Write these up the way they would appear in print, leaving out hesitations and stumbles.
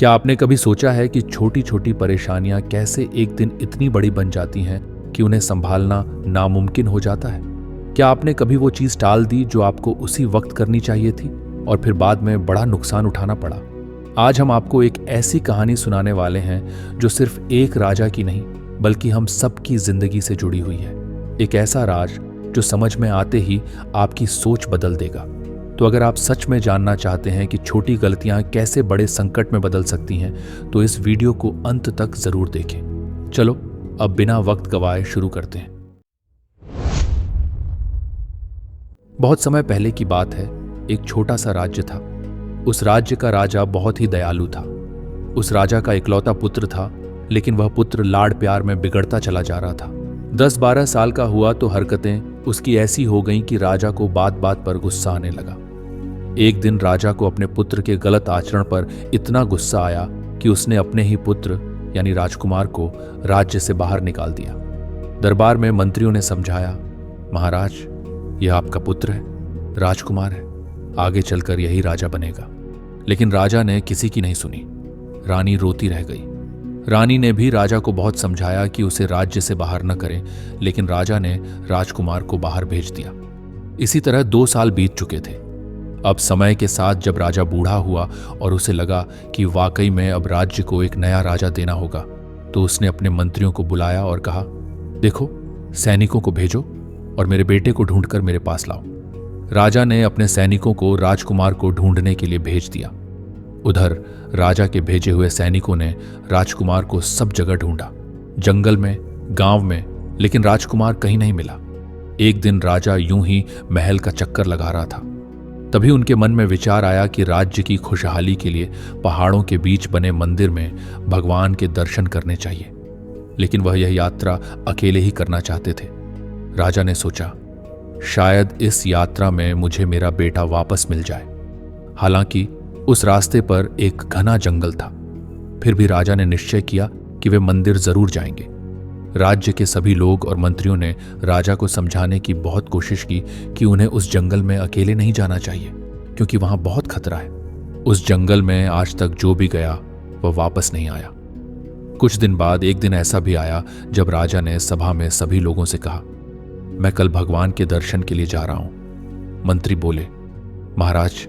क्या आपने कभी सोचा है कि छोटी छोटी परेशानियां कैसे एक दिन इतनी बड़ी बन जाती हैं कि उन्हें संभालना नामुमकिन हो जाता है? क्या आपने कभी वो चीज टाल दी जो आपको उसी वक्त करनी चाहिए थी और फिर बाद में बड़ा नुकसान उठाना पड़ा? आज हम आपको एक ऐसी कहानी सुनाने वाले हैं जो सिर्फ एक राजा की नहीं बल्कि हम सबकी जिंदगी से जुड़ी हुई है। एक ऐसा राज जो समझ में आते ही आपकी सोच बदल देगा। तो अगर आप सच में जानना चाहते हैं कि छोटी गलतियां कैसे बड़े संकट में बदल सकती हैं, तो इस वीडियो को अंत तक जरूर देखें। चलो अब बिना वक्त गवाए शुरू करते हैं। बहुत समय पहले की बात है। एक छोटा सा राज्य था। उस राज्य का राजा बहुत ही दयालु था। उस राजा का इकलौता पुत्र था, लेकिन वह पुत्र लाड़ प्यार में बिगड़ता चला जा रहा था। 10-12 साल का हुआ तो हरकतें उसकी ऐसी हो गईं कि राजा को बात बात पर गुस्सा आने लगा। एक दिन राजा को अपने पुत्र के गलत आचरण पर इतना गुस्सा आया कि उसने अपने ही पुत्र यानी राजकुमार को राज्य से बाहर निकाल दिया। दरबार में मंत्रियों ने समझाया, महाराज, यह आपका पुत्र है, राजकुमार है, आगे चलकर यही राजा बनेगा। लेकिन राजा ने किसी की नहीं सुनी। रानी रोती रह गई। रानी ने भी राजा को बहुत समझाया कि उसे राज्य से बाहर न करें, लेकिन राजा ने राजकुमार को बाहर भेज दिया। इसी तरह 2 साल बीत चुके थे। अब समय के साथ जब राजा बूढ़ा हुआ और उसे लगा कि वाकई में अब राज्य को एक नया राजा देना होगा, तो उसने अपने मंत्रियों को बुलाया और कहा, देखो, सैनिकों को भेजो और मेरे बेटे को ढूंढकर मेरे पास लाओ। राजा ने अपने सैनिकों को राजकुमार को ढूंढने के लिए भेज दिया। उधर राजा के भेजे हुए सैनिकों ने राजकुमार को सब जगह ढूंढा, जंगल में, गांव में, लेकिन राजकुमार कहीं नहीं मिला। एक दिन राजा यूं ही महल का चक्कर लगा रहा था। तभी उनके मन में विचार आया कि राज्य की खुशहाली के लिए पहाड़ों के बीच बने मंदिर में भगवान के दर्शन करने चाहिए। लेकिन वह यह यात्रा अकेले ही करना चाहते थे। राजा ने सोचा, शायद इस यात्रा में मुझे मेरा बेटा वापस मिल जाए। हालांकि उस रास्ते पर एक घना जंगल था। फिर भी राजा ने निश्चय किया कि वे मंदिर जरूर जाएंगे। राज्य के सभी लोग और मंत्रियों ने राजा को समझाने की बहुत कोशिश की कि उन्हें उस जंगल में अकेले नहीं जाना चाहिए, क्योंकि वहां बहुत खतरा है। उस जंगल में आज तक जो भी गया वह वापस नहीं आया। कुछ दिन बाद एक दिन ऐसा भी आया जब राजा ने सभा में सभी लोगों से कहा, मैं कल भगवान के दर्शन के लिए जा रहा हूं। मंत्री बोले, महाराज,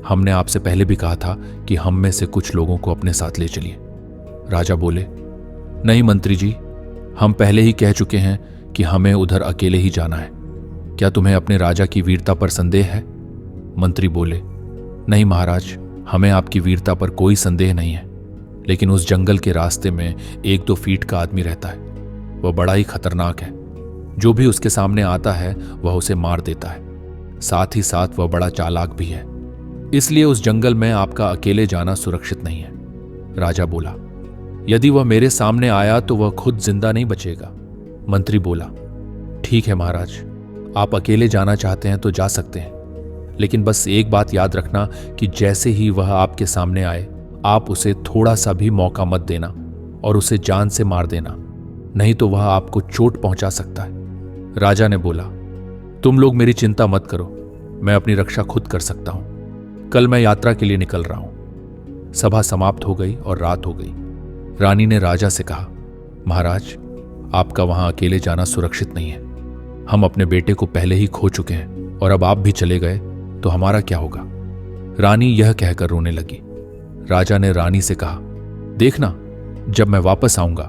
हमने आपसे पहले भी कहा था कि हम में से कुछ लोगों को अपने साथ ले चलिए। राजा बोले, नहीं मंत्री जी, हम पहले ही कह चुके हैं कि हमें उधर अकेले ही जाना है। क्या तुम्हें अपने राजा की वीरता पर संदेह है? मंत्री बोले, नहीं महाराज, हमें आपकी वीरता पर कोई संदेह नहीं है, लेकिन उस जंगल के रास्ते में 1-2 फीट का आदमी रहता है। वह बड़ा ही खतरनाक है। जो भी उसके सामने आता है वह उसे मार देता है। साथ ही साथ वह बड़ा चालाक भी है। इसलिए उस जंगल में आपका अकेले जाना सुरक्षित नहीं है। राजा बोला, यदि वह मेरे सामने आया तो वह खुद जिंदा नहीं बचेगा। मंत्री बोला, ठीक है महाराज, आप अकेले जाना चाहते हैं तो जा सकते हैं, लेकिन बस एक बात याद रखना कि जैसे ही वह आपके सामने आए, आप उसे थोड़ा सा भी मौका मत देना और उसे जान से मार देना, नहीं तो वह आपको चोट पहुंचा सकता है। राजा ने बोला, तुम लोग मेरी चिंता मत करो, मैं अपनी रक्षा खुद कर सकता हूं। कल मैं यात्रा के लिए निकल रहा हूं। सभा समाप्त हो गई और रात हो गई। रानी ने राजा से कहा, महाराज, आपका वहां अकेले जाना सुरक्षित नहीं है। हम अपने बेटे को पहले ही खो चुके हैं और अब आप भी चले गए तो हमारा क्या होगा? रानी यह कहकर रोने लगी। राजा ने रानी से कहा, देखना, जब मैं वापस आऊंगा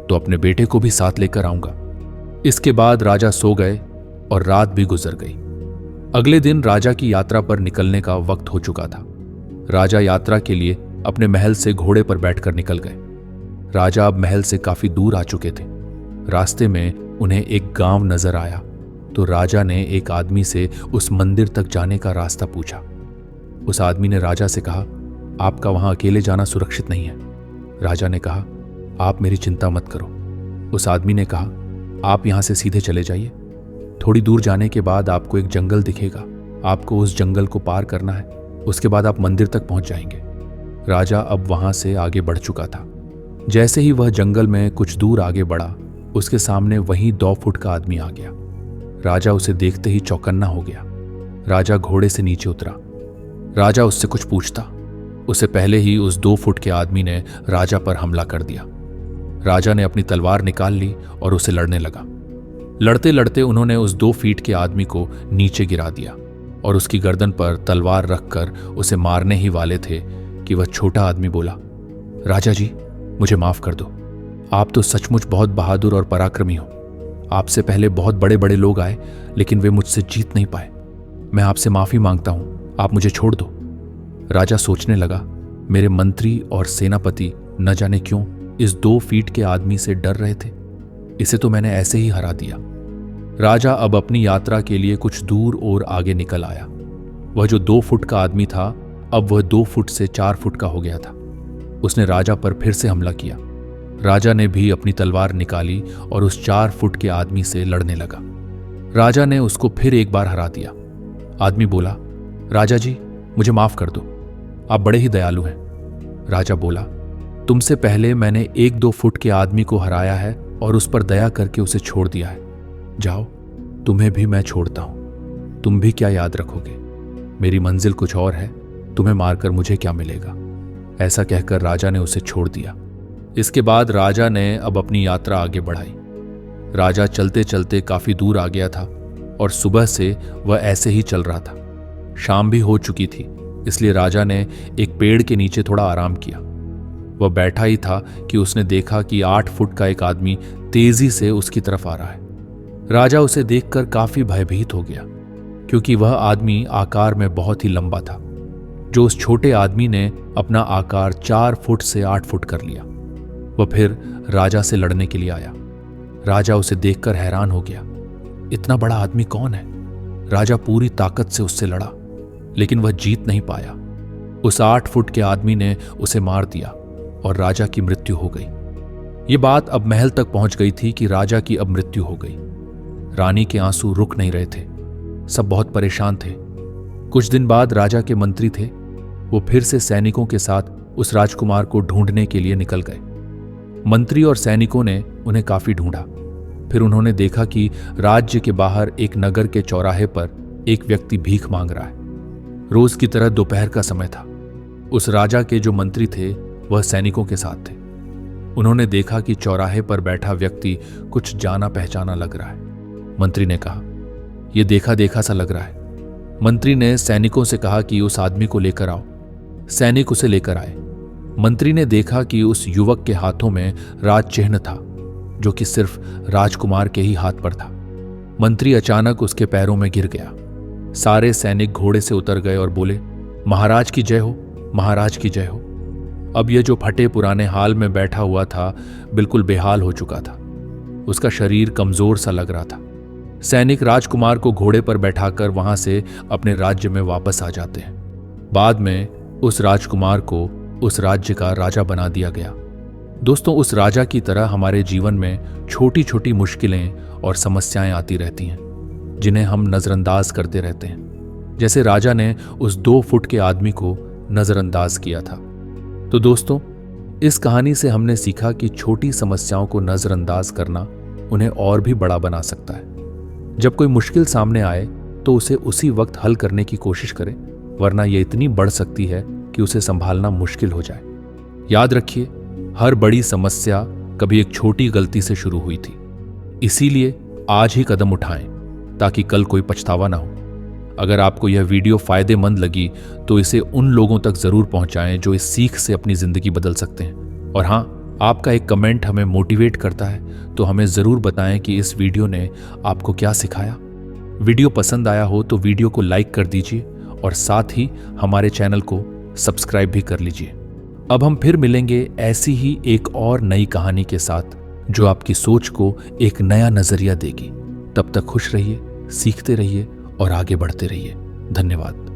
तो अपने बेटे को भी साथ लेकर आऊंगा। इसके बाद राजा सो गए और रात भी गुजर गई। अगले दिन राजा की यात्रा पर निकलने का वक्त हो चुका था। राजा यात्रा के लिए अपने महल से घोड़े पर बैठकर निकल गए। राजा अब महल से काफी दूर आ चुके थे। रास्ते में उन्हें एक गांव नजर आया तो राजा ने एक आदमी से उस मंदिर तक जाने का रास्ता पूछा। उस आदमी ने राजा से कहा, आपका वहां अकेले जाना सुरक्षित नहीं है। राजा ने कहा, आप मेरी चिंता मत करो। उस आदमी ने कहा, आप यहां से सीधे चले जाइए। थोड़ी दूर जाने के बाद आपको एक जंगल दिखेगा। आपको उस जंगल को पार करना है। उसके बाद आप मंदिर तक पहुंच जाएंगे। राजा अब वहां से आगे बढ़ चुका था। जैसे ही वह जंगल में कुछ दूर आगे बढ़ा, उसके सामने वही 2 फुट का आदमी आ गया। राजा उसे देखते ही चौकन्ना हो गया। राजा घोड़े से नीचे उतरा। राजा उससे कुछ पूछता। उसे पहले ही उस 2 फुट के आदमी ने राजा पर हमला कर दिया। राजा ने अपनी तलवार निकाल ली और उसे लड़ने लगा। लड़ते लड़ते उन्होंने उस 2 फीट के आदमी को नीचे गिरा दिया और उसकी गर्दन पर तलवार रखकर उसे मारने ही वाले थे कि वह छोटा आदमी बोला, राजा जी, मुझे माफ कर दो। आप तो सचमुच बहुत बहादुर और पराक्रमी हो। आपसे पहले बहुत बड़े बड़े लोग आए, लेकिन वे मुझसे जीत नहीं पाए। मैं आपसे माफी मांगता हूं, आप मुझे छोड़ दो। राजा सोचने लगा, मेरे मंत्री और सेनापति न जाने क्यों इस 2 फीट के आदमी से डर रहे थे। इसे तो मैंने ऐसे ही हरा दिया। राजा अब अपनी यात्रा के लिए कुछ दूर और आगे निकल आया। वह जो 2 फुट का आदमी था, अब वह 2 फुट से 4 फुट का हो गया था। उसने राजा पर फिर से हमला किया। राजा ने भी अपनी तलवार निकाली और उस 4 फुट के आदमी से लड़ने लगा। राजा ने उसको फिर एक बार हरा दिया। आदमी बोला, राजा जी, मुझे माफ कर दो, आप बड़े ही दयालु हैं। राजा बोला, तुमसे पहले मैंने 1-2 फुट के आदमी को हराया है और उस पर दया करके उसे छोड़ दिया है। जाओ, तुम्हें भी मैं छोड़ता हूं। तुम भी क्या याद रखोगे? मेरी मंजिल कुछ और है, तुम्हें मारकर मुझे क्या मिलेगा? ऐसा कहकर राजा ने उसे छोड़ दिया। इसके बाद राजा ने अब अपनी यात्रा आगे बढ़ाई। राजा चलते चलते काफी दूर आ गया था और सुबह से वह ऐसे ही चल रहा था। शाम भी हो चुकी थी, इसलिए राजा ने एक पेड़ के नीचे थोड़ा आराम किया। वह बैठा ही था कि उसने देखा कि 8 फुट का एक आदमी तेजी से उसकी तरफ आ रहा है। राजा उसे देखकर काफी भयभीत हो गया, क्योंकि वह आदमी आकार में बहुत ही लंबा था। जो उस छोटे आदमी ने अपना आकार 4 फुट से 8 फुट कर लिया। वह फिर राजा से लड़ने के लिए आया। राजा उसे देखकर हैरान हो गया। इतना बड़ा आदमी कौन है? राजा पूरी ताकत से उससे लड़ा, लेकिन वह जीत नहीं पाया। उस 8 फुट के आदमी ने उसे मार दिया और राजा की मृत्यु हो गई। ये बात अब महल तक पहुंच गई थी कि राजा की अब मृत्यु हो गई। रानी के आंसू रुक नहीं रहे थे। सब बहुत परेशान थे। कुछ दिन बाद राजा के मंत्री थे, वो फिर से सैनिकों के साथ उस राजकुमार को ढूंढने के लिए निकल गए। मंत्री और सैनिकों ने उन्हें काफी ढूंढा। फिर उन्होंने देखा कि राज्य के बाहर एक नगर के चौराहे पर एक व्यक्ति भीख मांग रहा है। रोज की तरह दोपहर का समय था। उस राजा के जो मंत्री थे वह सैनिकों के साथ थे। उन्होंने देखा कि चौराहे पर बैठा व्यक्ति कुछ जाना पहचाना लग रहा है। मंत्री ने कहा, यह देखा देखा सा लग रहा है। मंत्री ने सैनिकों से कहा कि उस आदमी को लेकर आओ। सैनिक उसे लेकर आए। मंत्री ने देखा कि उस युवक के हाथों में राज चिन्ह था, जो कि सिर्फ राजकुमार के ही हाथ पर था। मंत्री अचानक उसके पैरों में गिर गया। सारे सैनिक घोड़े से उतर गए और बोले, महाराज की जय हो, महाराज की जय हो। अब यह जो फटे पुराने हाल में बैठा हुआ था बिल्कुल बेहाल हो चुका था। उसका शरीर कमजोर सा लग रहा था। सैनिक राजकुमार को घोड़े पर बैठाकर वहां से अपने राज्य में वापस आ जाते हैं। बाद में उस राजकुमार को उस राज्य का राजा बना दिया गया। दोस्तों, उस राजा की तरह हमारे जीवन में छोटी छोटी मुश्किलें और समस्याएं आती रहती हैं, जिन्हें हम नजरअंदाज करते रहते हैं, जैसे राजा ने उस 2 फुट के आदमी को नजरअंदाज किया था। तो दोस्तों, इस कहानी से हमने सीखा कि छोटी समस्याओं को नजरअंदाज करना उन्हें और भी बड़ा बना सकता है। जब कोई मुश्किल सामने आए तो उसे उसी वक्त हल करने की कोशिश करें, वरना यह इतनी बढ़ सकती है कि उसे संभालना मुश्किल हो जाए। याद रखिए, हर बड़ी समस्या कभी एक छोटी गलती से शुरू हुई थी। इसीलिए आज ही कदम उठाएं ताकि कल कोई पछतावा ना हो। अगर आपको यह वीडियो फायदेमंद लगी तो इसे उन लोगों तक जरूर पहुंचाएं जो इस सीख से अपनी जिंदगी बदल सकते हैं। और हाँ, आपका एक कमेंट हमें मोटिवेट करता है, तो हमें जरूर बताएं कि इस वीडियो ने आपको क्या सिखाया। वीडियो पसंद आया हो तो वीडियो को लाइक कर दीजिए और साथ ही हमारे चैनल को सब्सक्राइब भी कर लीजिए। अब हम फिर मिलेंगे ऐसी ही एक और नई कहानी के साथ, जो आपकी सोच को एक नया नजरिया देगी। तब तक खुश रहिए, सीखते रहिए और आगे बढ़ते रहिए। धन्यवाद।